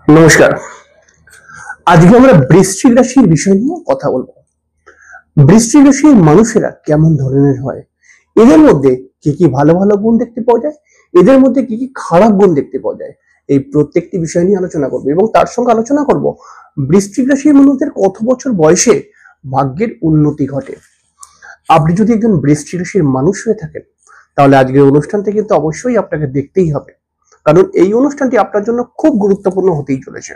নমস্কার। আজকে আমরা বৃশ্চিক রাশির বিষয় নিয়ে কথা বলবো। বৃশ্চিক রাশির মানুষেরা কেমন ধরনের হয়, এদের মধ্যে কি কি ভালো ভালো গুণ দেখতে পাওয়া যায়, এদের মধ্যে কি কি খারাপ গুণ দেখতে পাওয়া যায়, এই প্রত্যেকটি বিষয় নিয়ে আলোচনা করবো এবং তার সঙ্গে আলোচনা করব বৃশ্চিক রাশির মানুষদের কত বছর বয়সে ভাগ্যের উন্নতি ঘটে। আপনি যদি একজন বৃশ্চিক রাশির মানুষ হয়ে থাকেন তাহলে আজকের অনুষ্ঠানটি কিন্তু অবশ্যই আপনাকে দেখতেই হবে, কারণ এই অনুষ্ঠানটি আপনার জন্য খুব গুরুত্বপূর্ণ হতেই চলেছে।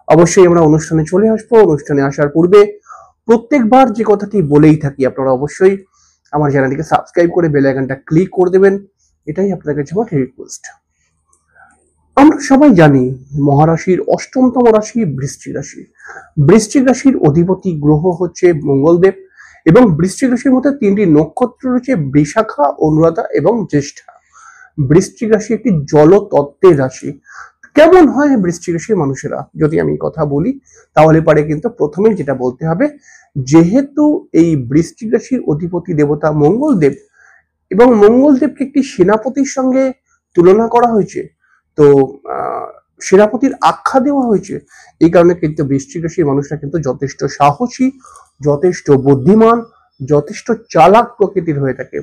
অবশ্যই আমরা অনুষ্ঠানে চলে আসবো। অনুষ্ঠানে আসার পূর্বে প্রত্যেকবার যে কথাটি বলেই থাকি, আপনারা অবশ্যই আমার চ্যানেলটিকে সাবস্ক্রাইব করে বেল আইকনটা ক্লিক করে দেবেন, এটাই আপনার কাছে আমার রিকোয়েস্ট। আমরা সবাই জানি মহারাশির অষ্টমতম রাশি বৃশ্চিক রাশি। বৃশ্চিক রাশির অধিপতি গ্রহ হচ্ছে মঙ্গলদেব এবং বৃশ্চিক রাশির মধ্যে তিনটি নক্ষত্র রয়েছে, বৃষাখা, অনুরাধা এবং জ্যেষ্ঠা। বৃশ্চিক রাশি একটি জলতত্ত্বের রাশি। কেমন হয় বৃশ্চিক রাশির মানুষেরা যদি আমি কথা বলি, তাহলে পারে কিন্তু প্রথমে যেটা বলতে হবে, যেহেতু এই বৃশ্চিক রাশির অধিপতি দেবতা মঙ্গলদেব এবং মঙ্গলদেবকে একটি সেনাপতির সঙ্গে তুলনা করা হয়েছে, তো সেনাপতির আখ্যা দেওয়া হয়েছে। এই কারণে কিন্তু বৃশ্চিক রাশির মানুষরা কিন্তু যথেষ্ট সাহসী, যথেষ্ট বুদ্ধিমান, যথেষ্ট চালাক প্রকৃতির হয়ে থাকে।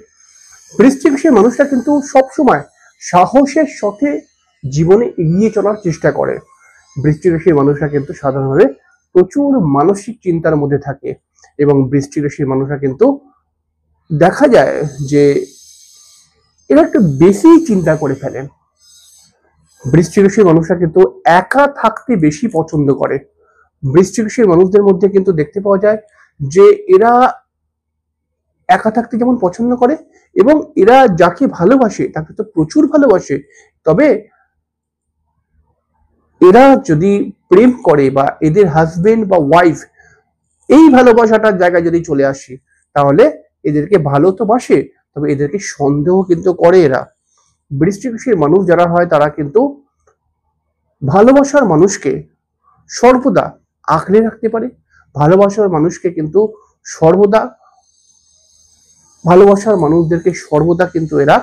বৃশ্চিক রাশির মানুষরা কিন্তু সবসময় সাহসের সাথে জীবনে এগিয়ে চলার চেষ্টা করে। বৃশ্চিক রাশির মানুষরা কিন্তু সাধারণভাবে প্রচুর মানসিক চিন্তার মধ্যে থাকে এবং বৃশ্চিক রাশির মানুষরা কিন্তু দেখা যায় যে এরা একটু বেশি চিন্তা করে ফেলেন। বৃশ্চিক রাশির মানুষরা কিন্তু একা থাকতে বেশি পছন্দ করে। বৃশ্চিক রাশির মানুষদের মধ্যে কিন্তু দেখতে পাওয়া যায় যে এরা একা থাকতে যেমন পছন্দ করে এবং এরা যাকে ভালোবাসে তাকে তো প্রচুর ভালোবাসে, তবে এরা যদি প্রেম করে বা এদের হাজবেন্ড বা ওয়াইফ এই ভালোবাসাটার জায়গায় যদি চলে আসে, তাহলে এদেরকে ভালো তো বাসে, তবে এদেরকে সন্দেহ কিন্তু করে এরা। বৃশ্চিক রাশির মানুষ যারা হয় তারা কিন্তু ভালোবাসার মানুষকে সর্বদা আঁকড়ে রাখতে পারে। ভালোবাসার মানুষকে কিন্তু সর্বদা ভালোবাসার মানুষদেরকে সর্বদা কিন্তু এরা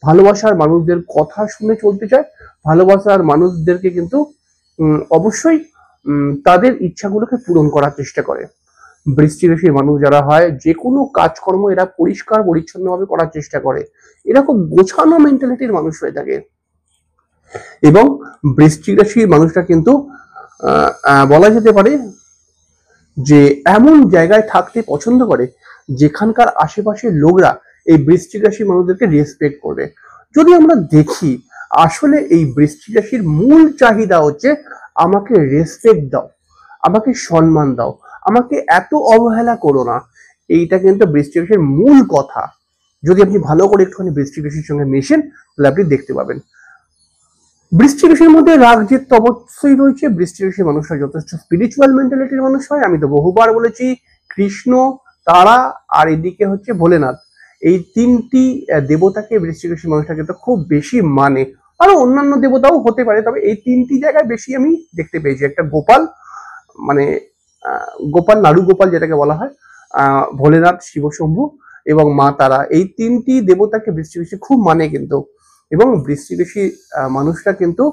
ভালোবাসার মানুষদের কথা শুনে চলতে চায়। ভালোবাসার মানুষদেরকে কিন্তু অবশ্যই তাদের ইচ্ছাগুলোকে পূরণ করার চেষ্টা করে। বৃশ্চিক রাশির মানুষ যারা হয় যে কোনো কাজকর্ম এরা পরিষ্কার পরিচ্ছন্নভাবে করার চেষ্টা করে। এরা খুব গোছানো মেন্টালিটির মানুষ হয়ে থাকে এবং বৃশ্চিক রাশির মানুষরা কিন্তু বলা যেতে পারে যে এমন জায়গায় থাকতে পছন্দ করে যেখানকার আশেপাশের লোকরা এই বৃশ্চিক রাশির মানুষদেরকে রেসপেক্ট করবে। যদি আমরা দেখি, আসলে এই বৃশ্চিক রাশির মূল চাহিদা হচ্ছে আমাকে রেসপেক্ট দাও, আমাকে সম্মান দাও, আমাকে এত অবহেলা করো না। এইটা কিন্তু বৃশ্চিক রাশির মূল কথা। যদি আপনি ভালো করে একটুখানি বৃশ্চিক রাশির সঙ্গে মেশেন তাহলে আপনি দেখতে পাবেন। বৃশ্চিক রাশির মধ্যে রাগ জেদ তো অবশ্যই রয়েছে। বৃশ্চিক রাশির মানুষরা যথেষ্ট স্পিরিচুয়াল মেন্টালিটির মানুষ হয়। আমি তো বহুবার বলেছি, কৃষ্ণ, তারা আর এদিকে হচ্ছে ভোলেনাথ, এই তিনটি দেবতাকে বৃশ্চিক রাশির মানুষরা কিন্তু খুব বেশি মানে। আরো অন্যান্য দেবতাও হতে পারে, তবে এই তিনটি জায়গায় বেশি আমি দেখতে পেয়েছি। একটা গোপাল, মানে গোপাল, নাড়ু গোপাল যেটাকে বলা হয়, ভোলেনাথ, শিবশম্ভু এবং মা তারা, এই তিনটি দেবতাকে বৃশ্চিক রাশি খুব মানে কিন্তু। এবং বৃশ্চিক রাশি মানুষরা কিন্তু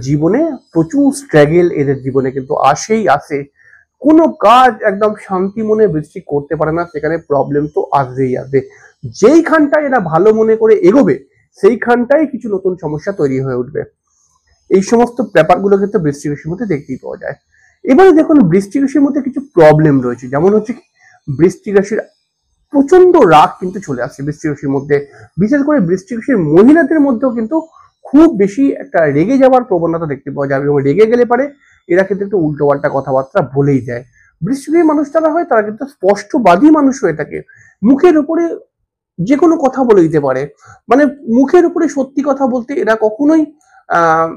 জীবনে প্রচুর স্ট্রাগল এদের জীবনে কিন্তু আসেই আসে। কোনো কাজ একদম শান্তি মনে বৃশ্চিক করতে পারে না, সেখানে প্রবলেম তো আসবেই আসবে। যেইখানটায় এরা ভালো মনে করে এগোবে সেইখানটাই কিছু নতুন সমস্যা তৈরি হয়ে উঠবে। এই সমস্ত ব্যাপারগুলো কিন্তু বৃশ্চিক রাশির মধ্যে দেখতেই পাওয়া যায়। এবারে দেখুন, বৃশ্চিক রাশির মধ্যে কিছু প্রবলেম রয়েছে, যেমন হচ্ছে বৃশ্চিক রাশির প্রচন্ড রাগ কিন্তু চলে আসছে বৃশ্চিক রাশির মধ্যে। বিশেষ করে বৃশ্চিক রাশির মহিলাদের মধ্যেও কিন্তু খুব বেশি একটা রেগে যাওয়ার প্রবণতা দেখতে পাওয়া যাবে এবং রেগে গেলে পারে এরা কিন্তু একটু উল্টোপাল্টা কথাবার্তা বলেই দেয়। বৃশ্চিক রাশির মানুষ যারা হয় তারা কিন্তু স্পষ্টবাদী মানুষ হয়ে থাকে। মুখের উপরে যে কোনো কথা বলে দিতে পারে, মানে মুখের উপরে সত্যি কথা বলতে এরা কখনোই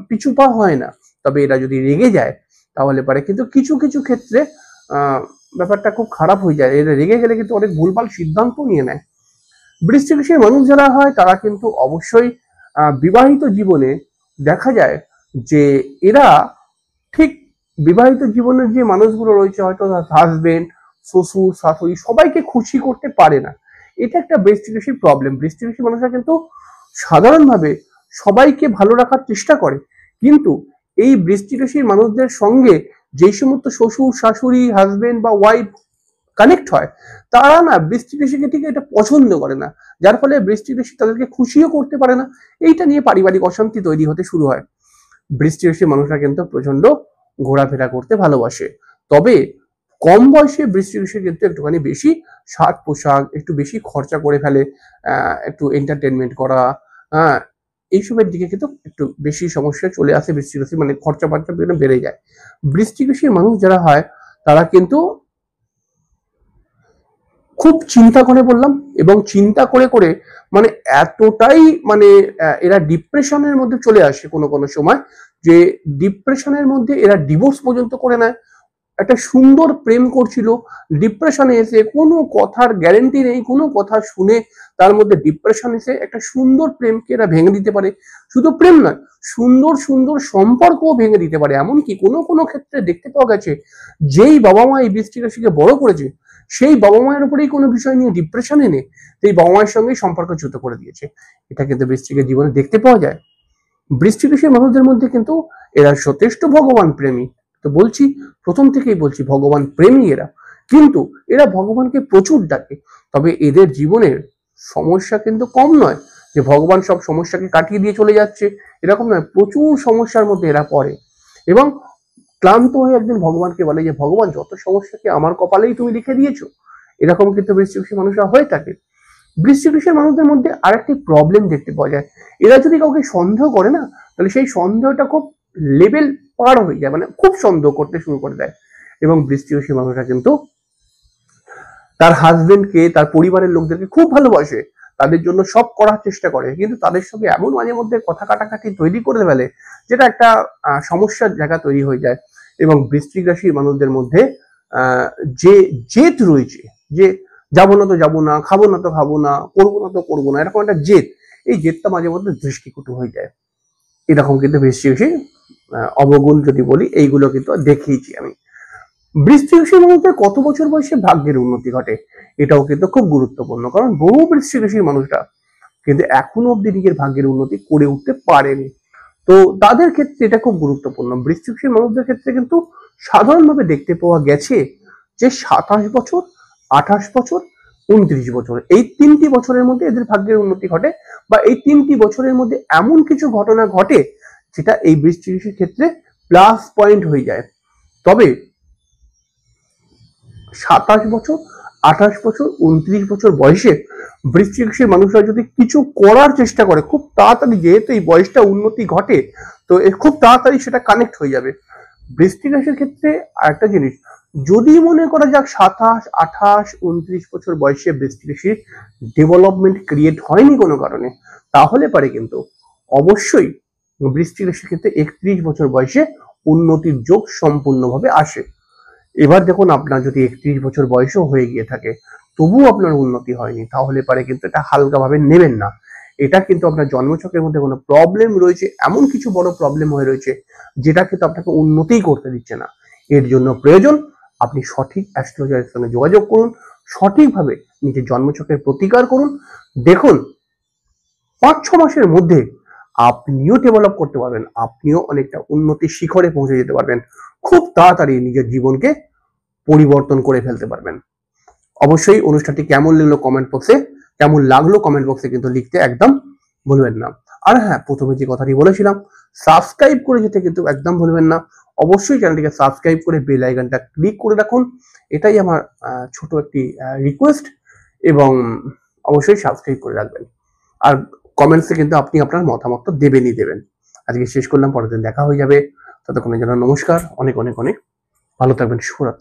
পিছু পা হয় না। তবে এরা যদি রেগে যায় তাহলে পারে কিন্তু কিছু কিছু ক্ষেত্রে ব্যাপারটা খুব খারাপ হয়ে যায়। এরা রেগে গেলে কিন্তু অনেক ভুলভাল সিদ্ধান্ত নিয়ে নেয়। বৃশ্চিক রাশির মানুষ যারা হয় তারা কিন্তু অবশ্যই বিবাহিত জীবনে দেখা যায় যে এরা ঠিক বিবাহিত জীবনের যে মানুষগুলো রয়েছে, হয়তো হাজবেন্ড, শ্বশুর, শাশুড়ি, সবাইকে খুশি করতে পারে না। এটা একটা বৃশ্চিক রাশির প্রবলেম। বৃশ্চিক রাশির মানুষরা কিন্তু সাধারণভাবে সবাইকে ভালো রাখার চেষ্টা করে, কিন্তু এই বৃশ্চিক রাশির মানুষদের সঙ্গে যেই সমস্ত শ্বশুর শাশুড়ি হাজবেন্ড বা ওয়াইফ কানেক্ট হয়, তারা না বৃশ্চিক রাশিকে ঠিক এটা পছন্দ করে না, যার ফলে বৃশ্চিক রাশি তাদেরকে খুশিও করতে পারে না। এইটা নিয়ে পারিবারিক অশান্তি তৈরি হতে শুরু হয়। বৃশ্চিক রাশির মানুষরা কিন্তু প্রচন্ড ঘোরাফেরা করতে ভালোবাসে, তবে কম বয়সে বৃশ্চিক রাশি কিন্তু একটুখানি বেশি সাজ পোশাক, একটু বেশি খরচা করে ফেলে, একটু এন্টারটেনমেন্ট করা, হ্যাঁ, এইসবের দিকে কিন্তু একটু বেশি সমস্যা চলে আসে বৃশ্চিক রাশি, মানে খরচা বার্চা বেড়ে যায়। বৃশ্চিক রাশির মানুষ যারা হয় তারা কিন্তু খুব চিন্তা করে বললাম, এবং চিন্তা করে করে মানে এতটাই মানে এরা ডিপ্রেশনের মধ্যে চলে আসে কোনো কোনো সময়, যে ডিপ্রেশনের মধ্যে এরা ডিভোর্স পর্যন্ত করে নেয়। একটা সুন্দর প্রেম করছিল, ডিপ্রেশনে এসে কোনো কথার গ্যারেন্টি নেই, কোনো কথা শুনে তার মধ্যে ডিপ্রেশন এসে একটা সুন্দর প্রেমকে এরা ভেঙে দিতে পারে। শুধু প্রেম নয়, সুন্দর সুন্দর সম্পর্কও ভেঙে দিতে পারে। এমনকি কোনো কোনো ক্ষেত্রে দেখতে পাওয়া গেছে, যেই বাবা মা এই বৃশ্চিক রাশিকে বড় করেছে, সেই বাবা মায়ের উপরেই কোনো বিষয় নিয়ে ডিপ্রেশন এনে সেই বাবা মায়ের সঙ্গেই সম্পর্ক চ্যুত করে দিয়েছে। এটা কিন্তু বৃশ্চিকের জীবনে দেখতে পাওয়া যায়। বৃশ্চিক রাশির মানুষদের মধ্যে কিন্তু এরা যথেষ্ট ভগবান প্রেমী। তো বলছি, প্রথম থেকেই বলছি, ভগবান প্রেমী এরা, কিন্তু এরা ভগবানকে প্রচুর ডাকে। তবে এদের জীবনের সমস্যা কিন্তু কম নয়, যে ভগবান সব সমস্যাকে কাটিয়ে দিয়ে চলে যাচ্ছে, এরকম নয়। প্রচুর সমস্যার মধ্যে এরা পড়ে, এবং ক্লান্ত হয়ে একদিন ভগবানকে বলে যে ভগবান, যত সমস্যাকে আমার কপালেই তুমি লিখে দিয়েছো। এরকম কিন্তু বৃশ্চিক রাশির মানুষরা হয়ে থাকে। বৃশ্চিক রাশির মানুষদের মধ্যে আরেকটি প্রবলেম দেখতে পাওয়া যায়, এরা যদি কাউকে সন্দেহ করে না, তাহলে সেই সন্দেহটা খুব লেভেল পার হয়ে যায়, মানে খুব সন্দেহ করতে শুরু করে দেয়। এবং বৃশ্চিক রাশির মানুষরা কিন্তু তার হাজবেন্ডকে, তার পরিবারের লোকদেরকে খুব ভালোবাসে, তাদের জন্য সব করার চেষ্টা করে, কিন্তু তাদের সঙ্গে এমন মাঝে মধ্যে কথা কাটাকাটি তৈরি করে ফেলে, যেটা একটা সমস্যার জায়গা তৈরি হয়ে যায়। এবং বৃশ্চিক রাশির মানুষদের মধ্যে যে জেদ রয়েছে, যে যাবো না তো যাবো না, খাবো না তো খাবো না, করবো না তো করবো না, এরকম একটা জেদ, এই জেদটা মাঝে মধ্যে দৃষ্টিকটু হয়ে যায়। এরকম কিন্তু বৃশ্চিক রাশি অবগুণ যদি বলি, এইগুলো কিন্তু দেখিয়েছি আমি। বৃশ্চিক রাশির মানুষদের কত বছর বয়সে ভাগ্যের উন্নতি ঘটে, এটাও কিন্তু খুব গুরুত্বপূর্ণ, কারণ বহু বৃশ্চিক রাশির মানুষরা কিন্তু এখনো অব্দি নিজের ভাগ্যের উন্নতি করে উঠতে পারেনি। তো তাদের ক্ষেত্রে এটা খুব গুরুত্বপূর্ণ। বৃশ্চিক রাশির মানুষদের ক্ষেত্রে কিন্তু সাধারণভাবে দেখতে পাওয়া গেছে যে 27 বছর, 28 বছর, 29 বছর, এই 3টি বছরের মধ্যে এদের ভাগ্যের উন্নতি ঘটে, বা এই 3টি বছরের মধ্যে এমন কিছু ঘটনা ঘটে যেটা এই বৃশ্চিক রাশির ক্ষেত্রে প্লাস পয়েন্ট হয়ে যায়। তবে 27 বছর, 28 বছর, 29 বছর বয়সে বৃশ্চিক রাশির মানুষরা যদি কিছু করার চেষ্টা করে খুব তাড়াতাড়ি, যেহেতু এই বয়সটা উন্নতি ঘটে, তো খুব তাড়াতাড়ি সেটা কানেক্ট হয়ে যাবে। বৃশ্চিক রাশির ক্ষেত্রে আরেকটা জিনিস, যদি মনে করা যাক 27, 28, 29 বছর বয়সে বৃশ্চিক রাশির ডেভেলপমেন্ট ক্রিয়েট হয়নি কোনো কারণে, তাহলে পারে কিন্তু অবশ্যই বৃশ্চিক রাশির ক্ষেত্রে 31 বছর বয়সে উন্নতির যোগ সম্পূর্ণভাবে আসে। এবার দেখুন, আপনার যদি 31 বছর বয়সও হয়ে গিয়ে থাকে, তবুও আপনার উন্নতি হয়নি, তাহলে পারে কিন্তু এটা হালকাভাবে নেবেন না। এটা কিন্তু আপনার জন্মছকের মধ্যে কোনো প্রবলেম রয়েছে, এমন কিছু বড় প্রবলেম হয়ে রয়েছে, যেটা কিন্তু আপনাকে উন্নতিই করতে দিচ্ছে না। এর জন্য প্রয়োজন আপনি সঠিক অ্যাস্ট্রোলজারের সঙ্গে যোগাযোগ করুন, সঠিকভাবে নিজের জন্মছকের প্রতিকার করুন। দেখুন, 5-6 মাসের মধ্যে আপনিও ডেভেলপ করতে পারবেন, আপনিও অনেকটা উন্নতির শিখরে পৌঁছে যেতে পারবেন, খুব তাড়াতাড়ি নিজের জীবনকে পরিবর্তন করে ফেলতে পারবেন। অবশ্যই অনুষ্ঠানটি কেমন লাগলো কমেন্ট বক্সে কিন্তু লিখতে একদম ভুলবেন না। আর হ্যাঁ, প্রথমে যে কথাটি বলেছিলাম, সাবস্ক্রাইব করে যেতে কিন্তু একদম ভুলবেন না। অবশ্যই চ্যানেলটিকে সাবস্ক্রাইব করে বেল আইকনটা ক্লিক করে রাখুন, এটাই আমার ছোট একটি রিকোয়েস্ট, এবং অবশ্যই সাবস্ক্রাইব করে রাখবেন। আর কমেন্টসে কিন্তু আপনি আপনার মতামত দেবেন। আজকে শেষ করলাম, পরের দিন দেখা হয়ে যাবে। ততক্ষণের জন্য নমস্কার, অনেক অনেক অনেক ভালো থাকবেন, শুভরাত্রি।